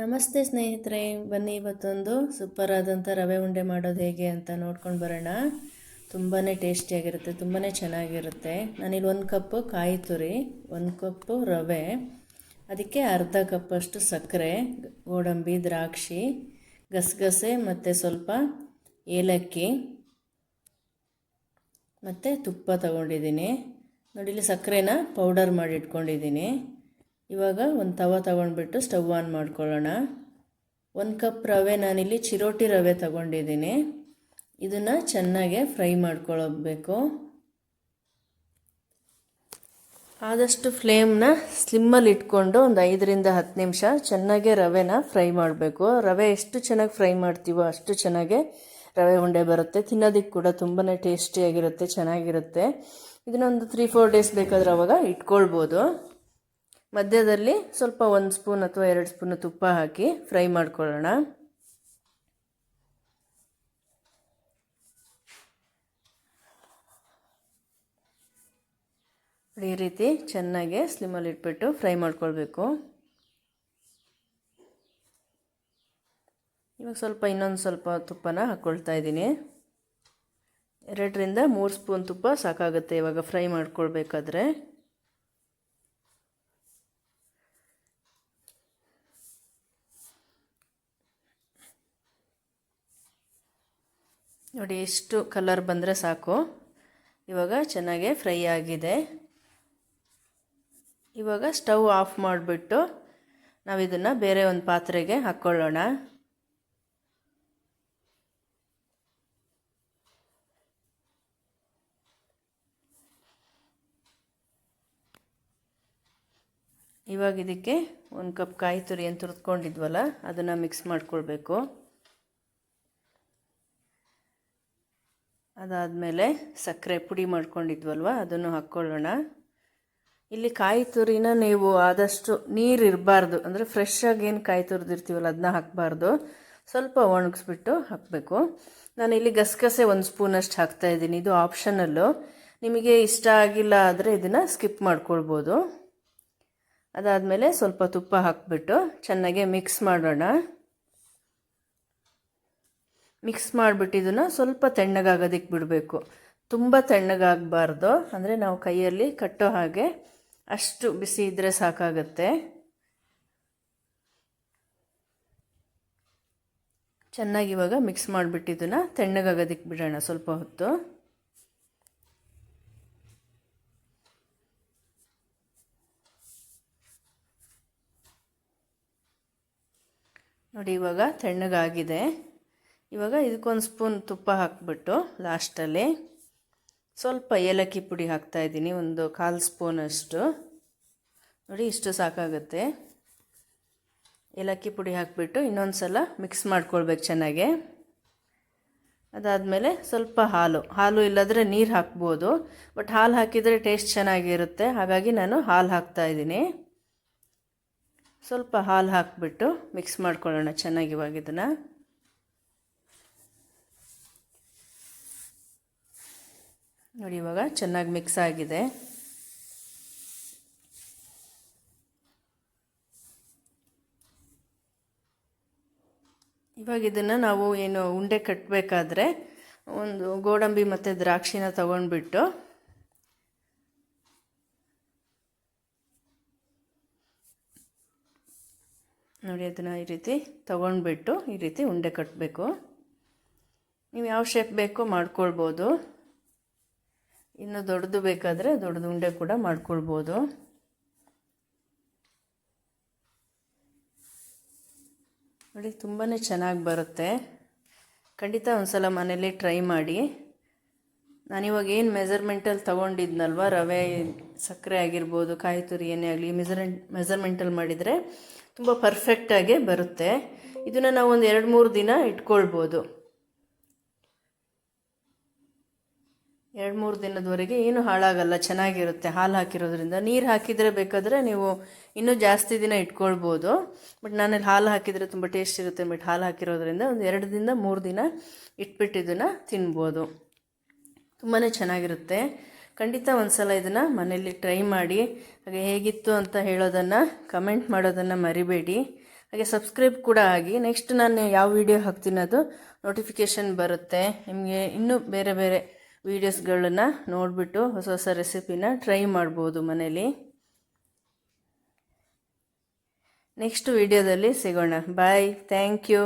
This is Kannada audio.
ನಮಸ್ತೆ ಸ್ನೇಹಿತರೆ, ಬನ್ನಿ ಇವತ್ತೊಂದು ಸೂಪರ್ ಆದಂಥ ರವೆ ಉಂಡೆ ಮಾಡೋದು ಹೇಗೆ ಅಂತ ನೋಡ್ಕೊಂಡು ಬರೋಣ. ತುಂಬಾ ಟೇಸ್ಟಿಯಾಗಿರುತ್ತೆ, ತುಂಬಾ ಚೆನ್ನಾಗಿರುತ್ತೆ. ನಾನಿಲ್ಲಿ 1 ಕಪ್ಪು ಕಾಯಿ ತುರಿ, 1 ಕಪ್ಪು ರವೆ, ಅದಕ್ಕೆ ಅರ್ಧ ಕಪ್ಪಷ್ಟು ಸಕ್ಕರೆ, ಗೋಡಂಬಿ, ದ್ರಾಕ್ಷಿ, ಗಸಗಸೆ ಮತ್ತು ಸ್ವಲ್ಪ ಏಲಕ್ಕಿ ಮತ್ತು ತುಪ್ಪ ತಗೊಂಡಿದ್ದೀನಿ. ನೋಡಿ, ಇಲ್ಲಿ ಸಕ್ಕರೆನ ಪೌಡರ್ ಮಾಡಿ ಇಟ್ಕೊಂಡಿದ್ದೀನಿ. ಇವಾಗ ಒಂದು ತವ ತಗೊಂಡ್ಬಿಟ್ಟು ಸ್ಟವ್ ಆನ್ ಮಾಡ್ಕೊಳ್ಳೋಣ. 1 ಕಪ್ ರವೆ ನಾನಿಲ್ಲಿ ಚಿರೋಟಿ ರವೆ ತಗೊಂಡಿದ್ದೀನಿ. ಇದನ್ನು ಚೆನ್ನಾಗೆ ಫ್ರೈ ಮಾಡ್ಕೊಳ್ಳಬೇಕು. ಆದಷ್ಟು ಫ್ಲೇಮ್ನ ಸ್ಲಿಮ್ಮಲ್ಲಿ ಇಟ್ಕೊಂಡು ಒಂದು 5ರಿಂದ 10 ನಿಮಿಷ ಚೆನ್ನಾಗೆ ರವೆನ ಫ್ರೈ ಮಾಡಬೇಕು. ರವೆ ಎಷ್ಟು ಚೆನ್ನಾಗಿ ಫ್ರೈ ಮಾಡ್ತೀವೋ ಅಷ್ಟು ಚೆನ್ನಾಗೆ ರವೆ ಉಂಡೆ ಬರುತ್ತೆ. ತಿನ್ನೋದಕ್ಕೆ ಕೂಡ ತುಂಬಾ ಟೇಸ್ಟಿಯಾಗಿರುತ್ತೆ, ಚೆನ್ನಾಗಿರುತ್ತೆ. ಇದನ್ನೊಂದು 3-4 ಡೇಸ್ ಬೇಕಾದ್ರೆ ಅವಾಗ ಇಟ್ಕೊಳ್ಬೋದು. ಮಧ್ಯದಲ್ಲಿ ಸ್ವಲ್ಪ 1 ಸ್ಪೂನ್ ಅಥವಾ 2 ಸ್ಪೂನ್ ತುಪ್ಪ ಹಾಕಿ ಫ್ರೈ ಮಾಡ್ಕೊಳ್ಳೋಣ. ಈ ರೀತಿ ಚೆನ್ನಾಗಿ ಸ್ಲಿಮ್ಮಲ್ಲಿ ಇಟ್ಬಿಟ್ಟು ಫ್ರೈ ಮಾಡ್ಕೊಳ್ಬೇಕು. ಇವಾಗ ಇನ್ನೊಂದು ಸ್ವಲ್ಪ ತುಪ್ಪನ ಹಾಕ್ಕೊಳ್ತಾ ಇದ್ದೀನಿ. 2ರಿಂದ 3 ಸ್ಪೂನ್ ತುಪ್ಪ ಸಾಕಾಗುತ್ತೆ ಇವಾಗ ಫ್ರೈ ಮಾಡ್ಕೊಳ್ಬೇಕಾದ್ರೆ. ನೋಡಿ, ಎಷ್ಟು ಕಲರ್ ಬಂದರೆ ಸಾಕು. ಇವಾಗ ಚೆನ್ನಾಗೆ ಫ್ರೈ ಆಗಿದೆ. ಇವಾಗ ಸ್ಟವ್ ಆಫ್ ಮಾಡಿಬಿಟ್ಟು ನಾವು ಇದನ್ನು ಬೇರೆ ಒಂದು ಪಾತ್ರೆಗೆ ಹಾಕ್ಕೊಳ್ಳೋಣ. ಇವಾಗ ಇದಕ್ಕೆ 1 ಕಪ್ ಕಾಯಿ ತುರಿ ಏನು ತುರಿದ್ಕೊಂಡಿದ್ವಲ್ಲ ಅದನ್ನು ಮಿಕ್ಸ್ ಮಾಡ್ಕೊಳ್ಬೇಕು. ಅದಾದಮೇಲೆ ಸಕ್ಕರೆ ಪುಡಿ ಮಾಡ್ಕೊಂಡಿದ್ವಲ್ವ ಅದನ್ನು ಹಾಕ್ಕೊಳ್ಳೋಣ. ಇಲ್ಲಿ ಕಾಯಿ ತುರಿನ ನೀವು ಆದಷ್ಟು ನೀರು ಇರಬಾರ್ದು, ಅಂದರೆ ಫ್ರೆಶ್ ಆಗಿ ಏನು ಕಾಯಿ ತುರಿದಿರ್ತೀವಲ್ಲ ಅದನ್ನ ಹಾಕಬಾರ್ದು, ಸ್ವಲ್ಪ ಒಣಗಿಸ್ಬಿಟ್ಟು ಹಾಕಬೇಕು. ನಾನಿಲ್ಲಿ ಗಸಗಸೆ 1 ಸ್ಪೂನಷ್ಟು ಹಾಕ್ತಾಯಿದ್ದೀನಿ. ಇದು ಆಪ್ಷನಲ್ಲು, ನಿಮಗೆ ಇಷ್ಟ ಆಗಿಲ್ಲ ಆದರೆ ಇದನ್ನು ಸ್ಕಿಪ್ ಮಾಡ್ಕೊಳ್ಬೋದು. ಅದಾದಮೇಲೆ ಸ್ವಲ್ಪ ತುಪ್ಪ ಹಾಕಿಬಿಟ್ಟು ಚೆನ್ನಾಗೆ ಮಿಕ್ಸ್ ಮಾಡೋಣ. ಮಿಕ್ಸ್ ಮಾಡಿಬಿಟ್ಟು ಇದನ್ನು ಸ್ವಲ್ಪ ತಣ್ಣಗಾಗೋದಕ್ಕೆ ಬಿಡಬೇಕು. ತುಂಬ ತಣ್ಣಗಾಗಬಾರ್ದು, ಅಂದರೆ ನಾವು ಕೈಯಲ್ಲಿ ಕಟ್ಟೋ ಹಾಗೆ ಅಷ್ಟು ಬಿಸಿ ಇದ್ದರೆ ಸಾಕಾಗತ್ತೆ. ಚೆನ್ನಾಗಿ ಇವಾಗ ಮಿಕ್ಸ್ ಮಾಡಿಬಿಟ್ಟು ಇದನ್ನು ತಣ್ಣಗಾಗೋದಕ್ಕೆ ಬಿಡೋಣ ಸ್ವಲ್ಪ ಹೊತ್ತು. ನೋಡಿ, ಇವಾಗ ತಣ್ಣಗಾಗಿದೆ. ಇವಾಗ ಇದಕ್ಕೊಂದು ಸ್ಪೂನ್ ತುಪ್ಪ ಹಾಕಿಬಿಟ್ಟು ಲಾಸ್ಟಲ್ಲಿ ಸ್ವಲ್ಪ ಏಲಕ್ಕಿ ಪುಡಿ ಹಾಕ್ತಾಯಿದ್ದೀನಿ, ಒಂದು 1/4 ಸ್ಪೂನಷ್ಟು. ನೋಡಿ, ಇಷ್ಟು ಸಾಕಾಗುತ್ತೆ. ಏಲಕ್ಕಿ ಪುಡಿ ಹಾಕಿಬಿಟ್ಟು ಇನ್ನೊಂದು ಸಲ ಮಿಕ್ಸ್ ಮಾಡ್ಕೊಳ್ಬೇಕು ಚೆನ್ನಾಗೆ. ಅದಾದಮೇಲೆ ಸ್ವಲ್ಪ ಹಾಲು ಇಲ್ಲದ್ರೆ ನೀರು ಹಾಕ್ಬೋದು, ಬಟ್ ಹಾಲು ಹಾಕಿದರೆ ಟೇಸ್ಟ್ ಚೆನ್ನಾಗಿರುತ್ತೆ, ಹಾಗಾಗಿ ನಾನು ಹಾಲು ಹಾಕ್ತಾಯಿದ್ದೀನಿ. ಸ್ವಲ್ಪ ಹಾಲು ಹಾಕಿಬಿಟ್ಟು ಮಿಕ್ಸ್ ಮಾಡ್ಕೊಳ್ಳೋಣ ಚೆನ್ನಾಗಿ. ಇವಾಗ ಇದನ್ನು ನೋಡಿ, ಇವಾಗ ಚೆನ್ನಾಗಿ ಮಿಕ್ಸ್ ಆಗಿದೆ. ಇವಾಗ ಇದನ್ನು ನಾವು ಏನು ಉಂಡೆ ಕಟ್ಟಬೇಕಾದ್ರೆ ಒಂದು ಗೋಡಂಬಿ ಮತ್ತು ದ್ರಾಕ್ಷಿನ ತಗೊಂಡ್ಬಿಟ್ಟು ನೋಡಿ ಅದನ್ನು ಈ ರೀತಿ ತಗೊಂಡ್ಬಿಟ್ಟು ಈ ರೀತಿ ಉಂಡೆ ಕಟ್ಟಬೇಕು. ನೀವು ಯಾವ ಶೇಪ್ ಬೇಕೋ ಮಾಡ್ಕೊಳ್ಬೋದು. ಇನ್ನು ದೊಡ್ಡದು ಬೇಕಾದರೆ ದೊಡ್ಡದು ಉಂಡೆ ಕೂಡ ಮಾಡ್ಕೊಳ್ಬೋದು. ನೋಡಿ, ತುಂಬಾ ಚೆನ್ನಾಗಿ ಬರುತ್ತೆ. ಖಂಡಿತ ಒಂದು ಸಲ ಮನೇಲಿ ಟ್ರೈ ಮಾಡಿ. ನಾನಿವಾಗ ಏನು ಮೆಜರ್ಮೆಂಟಲ್ಲಿ ತೊಗೊಂಡಿದ್ನಲ್ವ, ರವೆ, ಸಕ್ಕರೆ ಆಗಿರ್ಬೋದು, ಕಾಯಿ ತುರಿ ಏನೇ ಆಗಲಿ, ಮೆಜರ್ಮೆಂಟಲ್ಲಿ ಮಾಡಿದರೆ ತುಂಬ ಪರ್ಫೆಕ್ಟಾಗಿ ಬರುತ್ತೆ. ಇದನ್ನು ನಾವು ಒಂದು 2-3 ದಿನ ಇಟ್ಕೊಳ್ಬೋದು. 2-3 ದಿನದವರೆಗೆ ಏನು ಹಾಳಾಗಲ್ಲ, ಚೆನ್ನಾಗಿರುತ್ತೆ. ಹಾಲು ಹಾಕಿರೋದ್ರಿಂದ. ನೀರು ಹಾಕಿದರೆ ಬೇಕಾದರೆ ನೀವು ಇನ್ನೂ ಜಾಸ್ತಿ ದಿನ ಇಟ್ಕೊಳ್ಬೋದು, ಬಟ್ ನಾನಲ್ಲಿ ಹಾಲು ಹಾಕಿದರೆ ತುಂಬ ಟೇಸ್ಟ್ ಇರುತ್ತೆ. ಬಟ್ ಹಾಲು ಹಾಕಿರೋದ್ರಿಂದ ಒಂದು 2ರಿಂದ 3 ದಿನ ಇಟ್ಬಿಟ್ಟು ಇದನ್ನು ತಿನ್ಬೋದು. ತುಂಬಾ ಚೆನ್ನಾಗಿರುತ್ತೆ. ಖಂಡಿತ ಒಂದು ಸಲ ಇದನ್ನು ಮನೆಯಲ್ಲಿ ಟ್ರೈ ಮಾಡಿ. ಹಾಗೆ ಹೇಗಿತ್ತು ಅಂತ ಹೇಳೋದನ್ನು, ಕಮೆಂಟ್ ಮಾಡೋದನ್ನು ಮರಿಬೇಡಿ. ಹಾಗೆ ಸಬ್ಸ್ಕ್ರೈಬ್ ಕೂಡ ಆಗಿ. ನೆಕ್ಸ್ಟ್ ನಾನು ಯಾವ ವಿಡಿಯೋ ಹಾಕ್ತೀನಿ ಅದು ನೋಟಿಫಿಕೇಷನ್ ಬರುತ್ತೆ ನಿಮಗೆ. ಇನ್ನೂ ಬೇರೆ ಬೇರೆ ವೀಡಿಯೋಸ್ಗಳನ್ನ ನೋಡಿಬಿಟ್ಟು ಹೊಸ ಹೊಸ ರೆಸಿಪಿನ ಟ್ರೈ ಮಾಡ್ಬೋದು ಮನೇಲಿ. ನೆಕ್ಸ್ಟ್ ವಿಡಿಯೋದಲ್ಲಿ ಸಿಗೋಣ. ಬಾಯ್. Thank you.